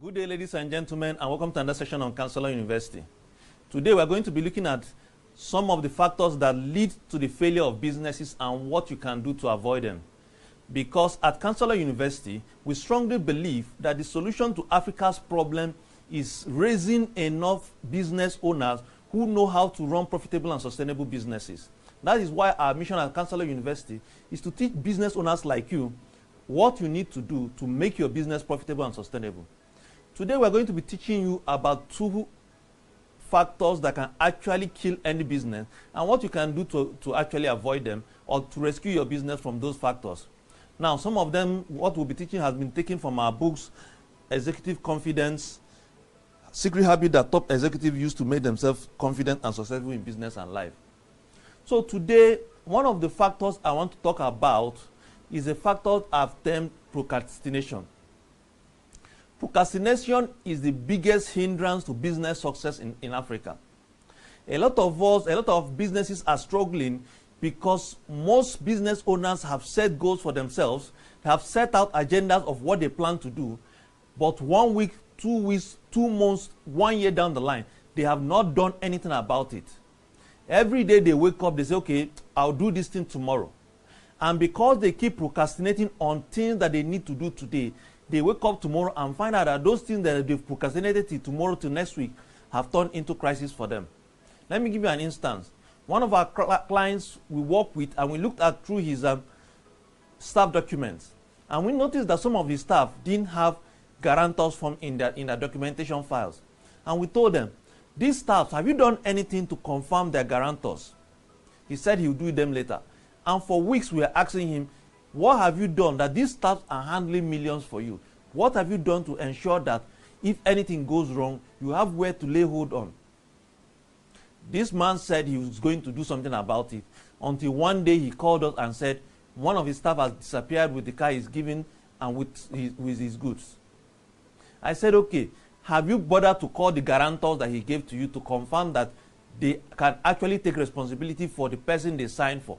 Good day, ladies and gentlemen, and welcome to another session on Kanselor University. Today, we are going to be looking at some of the factors that lead to the failure of businesses and what you can do to avoid them. Because at Kanselor University, we strongly believe that the solution to Africa's problem is raising enough business owners who know how to run profitable and sustainable businesses. That is why our mission at Kanselor University is to teach business owners like you what you need to do to make your business profitable and sustainable. Today, we are going to be teaching you about two factors that can actually kill any business and what you can do to actually avoid them or to rescue your business from those factors. Now, some of them, what we'll be teaching has been taken from our books, Executive Confidence, Secret Habit that top executives use to make themselves confident and successful in business and life. So today, one of the factors I want to talk about is a factor I've termed procrastination. Procrastination is the biggest hindrance to business success in Africa. A lot of businesses are struggling because most business owners have set goals for themselves, have set out agendas of what they plan to do, but 1 week, 2 weeks, 2 months, 1 year down the line, they have not done anything about it. Every day they wake up, they say, okay, I'll do this thing tomorrow. And because they keep procrastinating on things that they need to do today, they wake up tomorrow and find out that those things that they've procrastinated till tomorrow to next week have turned into crisis for them. Let me give you an instance. One of our clients we work with, and we looked at through his staff documents, and we noticed that some of his staff didn't have guarantors form in their documentation files. And we told them, these staff, have you done anything to confirm their guarantors? He said he would do them later. And for weeks we were asking him, what have you done that these staffs are handling millions for you? What have you done to ensure that if anything goes wrong, you have where to lay hold on? This man said he was going to do something about it until one day he called us and said one of his staff has disappeared with the car he's given and with his goods. I said, okay, have you bothered to call the guarantors that he gave to you to confirm that they can actually take responsibility for the person they signed for?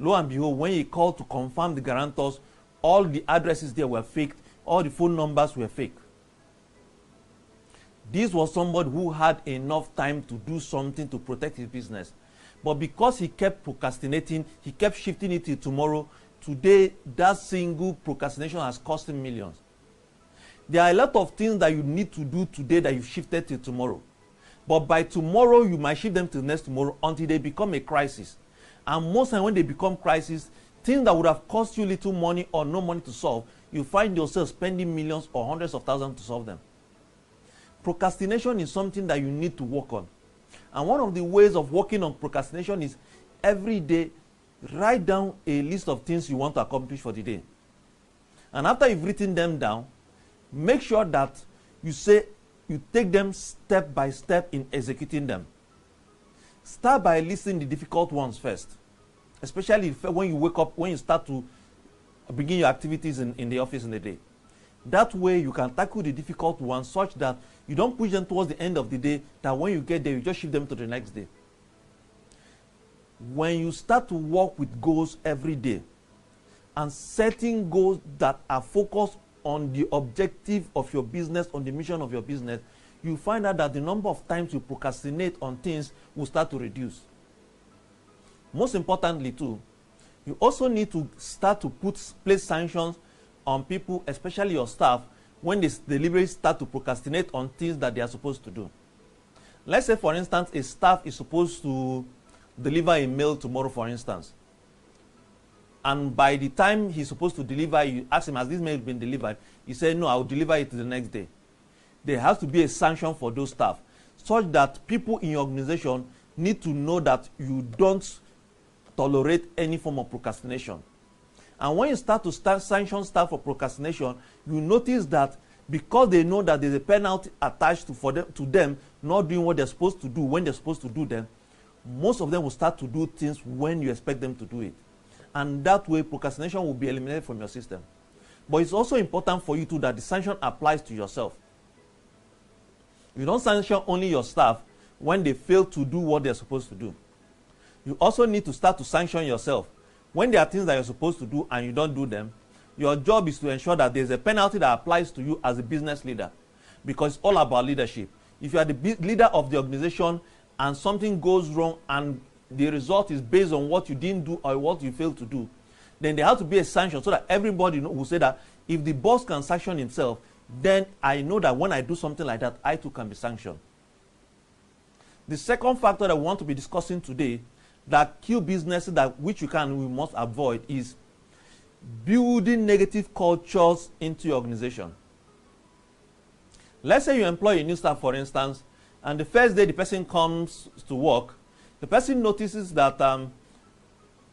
Lo and behold, when he called to confirm the guarantors, all the addresses there were faked, all the phone numbers were fake. This was somebody who had enough time to do something to protect his business. But because he kept procrastinating, he kept shifting it till tomorrow, today that single procrastination has cost him millions. There are a lot of things that you need to do today that you've shifted till tomorrow. But by tomorrow, you might shift them till next tomorrow until they become a crisis. And most times when they become crisis, things that would have cost you little money or no money to solve, you find yourself spending millions or hundreds of thousands to solve them. Procrastination is something that you need to work on. And one of the ways of working on procrastination is every day, write down a list of things you want to accomplish for the day. And after you've written them down, make sure that you take them step by step in executing them. Start by listing the difficult ones first, especially when you wake up, when you start to begin your activities in the office in the day. That way you can tackle the difficult ones such that you don't push them towards the end of the day, that when you get there, you just shift them to the next day. When you start to work with goals every day and setting goals that are focused on the objective of your business, on the mission of your business, you find out that the number of times you procrastinate on things will start to reduce. Most importantly too, you also need to start to place sanctions on people, especially your staff, when they deliberately start to procrastinate on things that they are supposed to do. Let's say, for instance, a staff is supposed to deliver a mail tomorrow, for instance. And by the time he's supposed to deliver, you ask him, has this mail been delivered? He said, no, I'll deliver it the next day. There has to be a sanction for those staff, such that people in your organization need to know that you don't tolerate any form of procrastination. And when you start to sanction staff for procrastination, you notice that because they know that there's a penalty attached to them not doing what they're supposed to do when they're supposed to do them, most of them will start to do things when you expect them to do it. And that way, procrastination will be eliminated from your system. But it's also important for you too that the sanction applies to yourself. You don't sanction only your staff when they fail to do what they're supposed to do. You also need to start to sanction yourself. When there are things that you're supposed to do and you don't do them, Your job is to ensure that there's a penalty that applies to you as a business leader, because it's all about leadership. If you are the leader of the organization and something goes wrong and the result is based on what you didn't do or what you failed to do, then there has to be a sanction so that everybody will say that if the boss can sanction himself, then I know that when I do something like that, I too can be sanctioned. The second factor that we want to be discussing today that kill businesses that we must avoid is building negative cultures into your organization. Let's say you employ a new staff, for instance, and the first day the person comes to work, the person notices that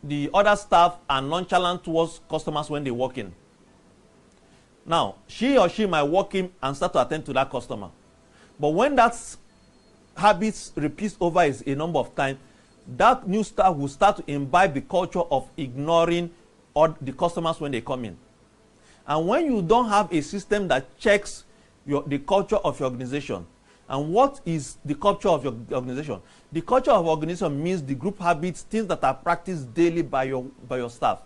the other staff are nonchalant towards customers when they walk in. Now, she or she might walk in and start to attend to that customer. But when that habit repeats over a number of times, that new staff will start to imbibe the culture of ignoring all the customers when they come in. And when you don't have a system that checks the culture of your organization, and what is the culture of your organization? The culture of organization means the group habits, things that are practiced daily by your staff.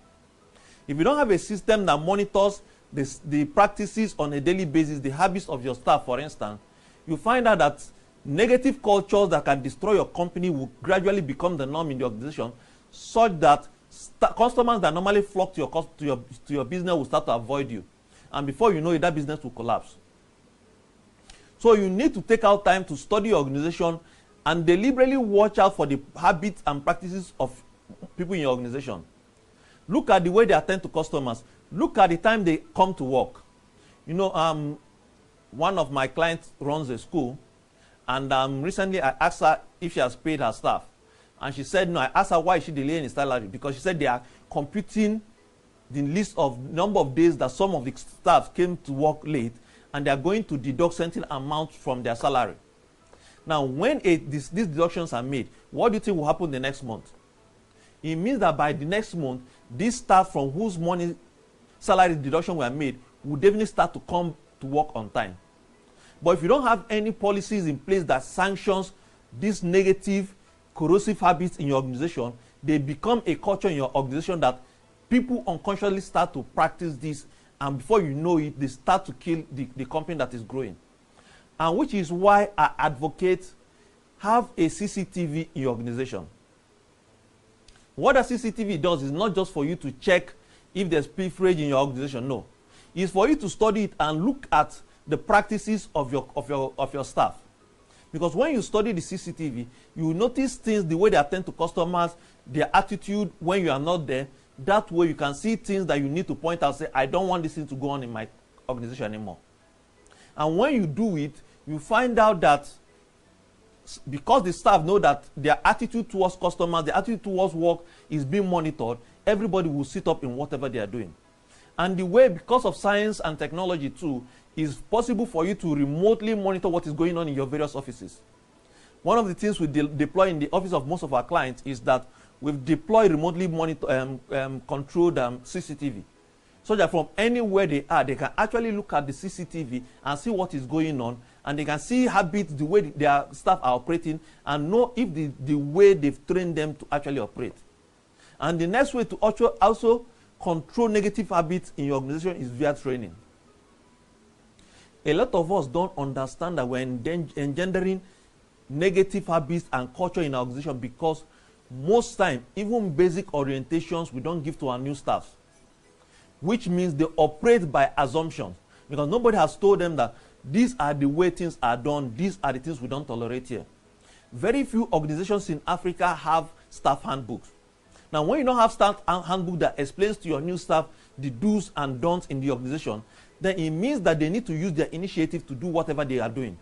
If you don't have a system that monitors the practices on a daily basis, the habits of your staff, for instance, you find out that negative cultures that can destroy your company will gradually become the norm in the organization, such that customers that normally flock to your business will start to avoid you. And before you know it, that business will collapse. So you need to take out time to study your organization and deliberately watch out for the habits and practices of people in your organization. Look at the way they attend to customers. Look at the time they come to work. You know, one of my clients runs a school, and recently I asked her if she has paid her staff. And she said no. I asked her why she delaying the salary, because she said they are computing the list of number of days that some of the staff came to work late, and they are going to deduct certain amount from their salary. Now, when these deductions are made, what do you think will happen the next month? It means that by the next month, these staff from whose money salary deduction were made will definitely start to come to work on time. But if you don't have any policies in place that sanctions these negative, corrosive habits in your organization, they become a culture in your organization that people unconsciously start to practice this, and before you know it, they start to kill the company that is growing. And which is why I advocate have a CCTV in your organization. What a CCTV does is not just for you to check if there's pilferage in your organization. No, it's for you to study it and look at the practices of your staff. Because when you study the CCTV, you will notice things, the way they attend to customers, their attitude when you are not there. That way you can see things that you need to point out, say, I don't want this thing to go on in my organization anymore. And when you do it, you find out that because the staff know that their attitude towards customers, their attitude towards work is being monitored, everybody will sit up in whatever they are doing. And the way, because of science and technology too, it's possible for you to remotely monitor what is going on in your various offices. One of the things we deploy in the office of most of our clients is that we've deployed remotely controlled CCTV, so that from anywhere they are, they can actually look at the CCTV and see what is going on, and they can see habits, the way their staff are operating, and know if the way they've trained them to actually operate. And the next way to also control negative habits in your organization is via training. A lot of us don't understand that we're engendering negative habits and culture in our organization because most time, even basic orientations we don't give to our new staff, which means they operate by assumptions, because nobody has told them that these are the way things are done, these are the things we don't tolerate here. Very few organizations in Africa have staff handbooks. Now, when you don't have staff handbook that explains to your new staff the do's and don'ts in the organization, then it means that they need to use their initiative to do whatever they are doing.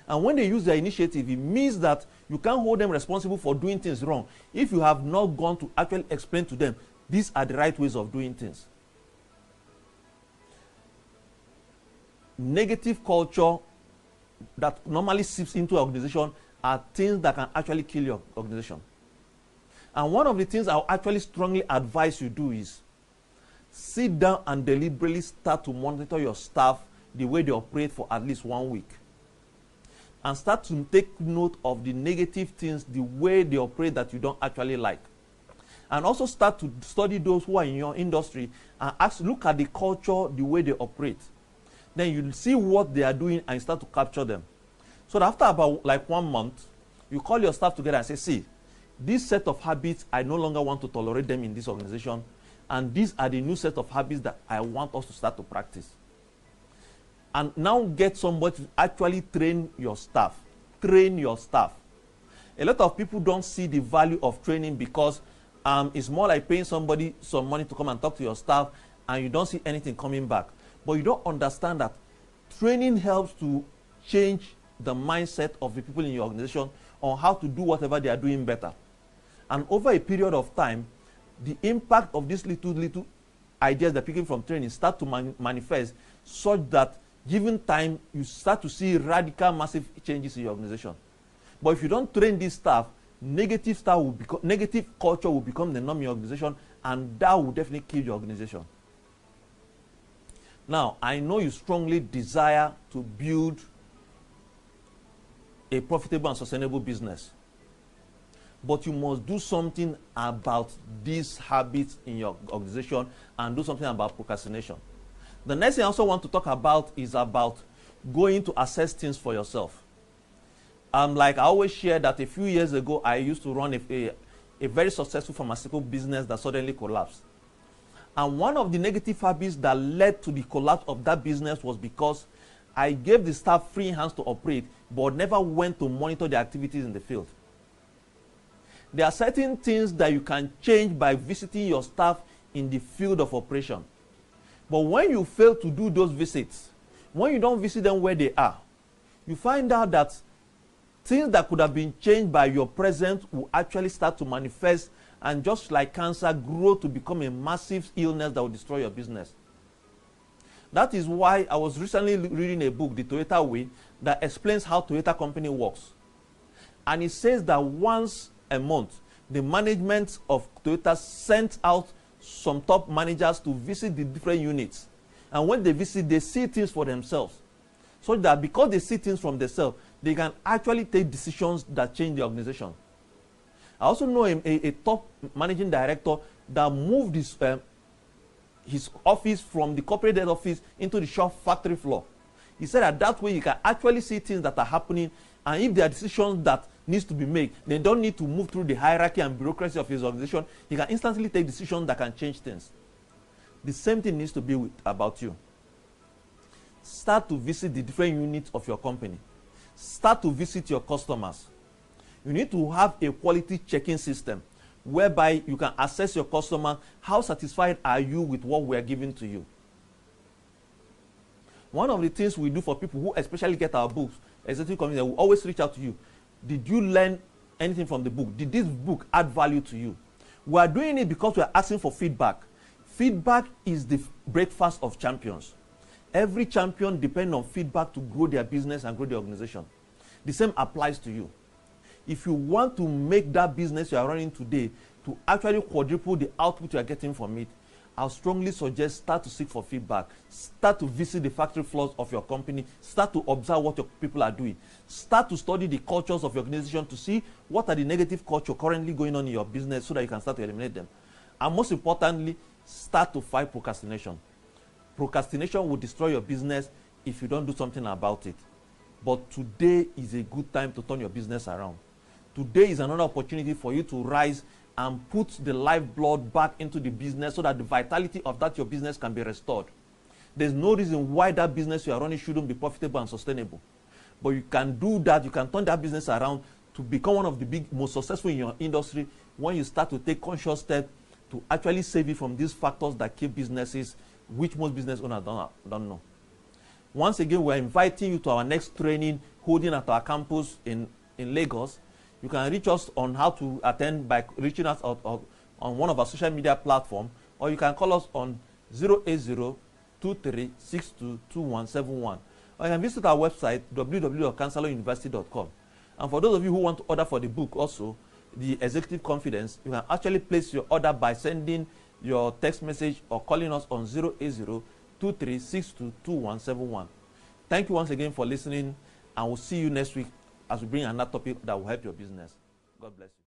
And when they use their initiative, it means that you can't hold them responsible for doing things wrong if you have not gone to actually explain to them these are the right ways of doing things. Negative culture that normally seeps into an organization are things that can actually kill your organization. And one of the things I'll actually strongly advise you do is sit down and deliberately start to monitor your staff, the way they operate, for at least 1 week. And start to take note of the negative things, the way they operate that you don't actually like. And also start to study those who are in your industry and look at the culture, the way they operate. Then you see what they are doing and start to capture them. So that after about like 1 month, you call your staff together and say, see, this set of habits, I no longer want to tolerate them in this organization. And these are the new set of habits that I want us to start to practice. And now get somebody to actually train your staff. Train your staff. A lot of people don't see the value of training because it's more like paying somebody some money to come and talk to your staff and you don't see anything coming back. But you don't understand that training helps to change the mindset of the people in your organization on how to do whatever they are doing better. And over a period of time, the impact of these little ideas that are picking from training start to manifest such that given time, you start to see radical, massive changes in your organization. But if you don't train this staff negative culture will become the norm in your organization, and that will definitely kill your organization. Now, I know you strongly desire to build a profitable and sustainable business, but you must do something about these habits in your organization and do something about procrastination. The next thing I also want to talk about is about going to assess things for yourself. Like I always share that a few years ago, I used to run a very successful pharmaceutical business that suddenly collapsed. And one of the negative habits that led to the collapse of that business was because I gave the staff free hands to operate, but never went to monitor the activities in the field. There are certain things that you can change by visiting your staff in the field of operation. But when you fail to do those visits, when you don't visit them where they are, you find out that things that could have been changed by your presence will actually start to manifest and, just like cancer, grow to become a massive illness that will destroy your business. That is why I was recently reading a book, The Toyota Way, that explains how Toyota company works. And it says that once a month, the management of Toyota sent out some top managers to visit the different units. And when they visit, they see things for themselves. So that because they see things from themselves, they can actually take decisions that change the organization. I also know a top managing director that moved his office from the corporate head office into the shop factory floor. He said that way you can actually see things that are happening, and if there are decisions that needs to be made, they don't need to move through the hierarchy and bureaucracy of his organization. He can instantly take decisions that can change things. The same thing needs to be about you. Start to visit the different units of your company. Start to visit your customers. You need to have a quality checking system whereby you can assess your customer. How satisfied are you with what we are giving to you? One of the things we do for people who especially get our books, executive committee, we always reach out to you. Did you learn anything from the book? Did this book add value to you? We are doing it because we are asking for feedback. Feedback is the breakfast of champions. Every champion depends on feedback to grow their business and grow the organization. The same applies to you. If you want to make that business you are running today to actually quadruple the output you are getting from it, I'll strongly suggest start to seek for feedback. Start to visit the factory floors of your company. Start to observe what your people are doing. Start to study the cultures of your organization to see what are the negative culture currently going on in your business so that you can start to eliminate them. And most importantly, start to fight procrastination. Procrastination will destroy your business if you don't do something about it. But today is a good time to turn your business around. Today is another opportunity for you to rise and put the lifeblood back into the business so that the vitality of that your business can be restored. There's no reason why that business you are running shouldn't be profitable and sustainable. But you can do that, you can turn that business around to become one of the most successful in your industry when you start to take conscious steps to actually save you from these factors that keep businesses, which most business owners don't know. Once again, we're inviting you to our next training holding at our campus in Lagos. You can reach us on how to attend by reaching us out on one of our social media platforms, or you can call us on 080-2362-2171. Or you can visit our website, www.kanseloruniversity.com. And for those of you who want to order for the book also, The Executive Confidence, you can actually place your order by sending your text message or calling us on 080-2362-2171. Thank you once again for listening, and we'll see you next week as we bring another topic that will help your business. God bless you.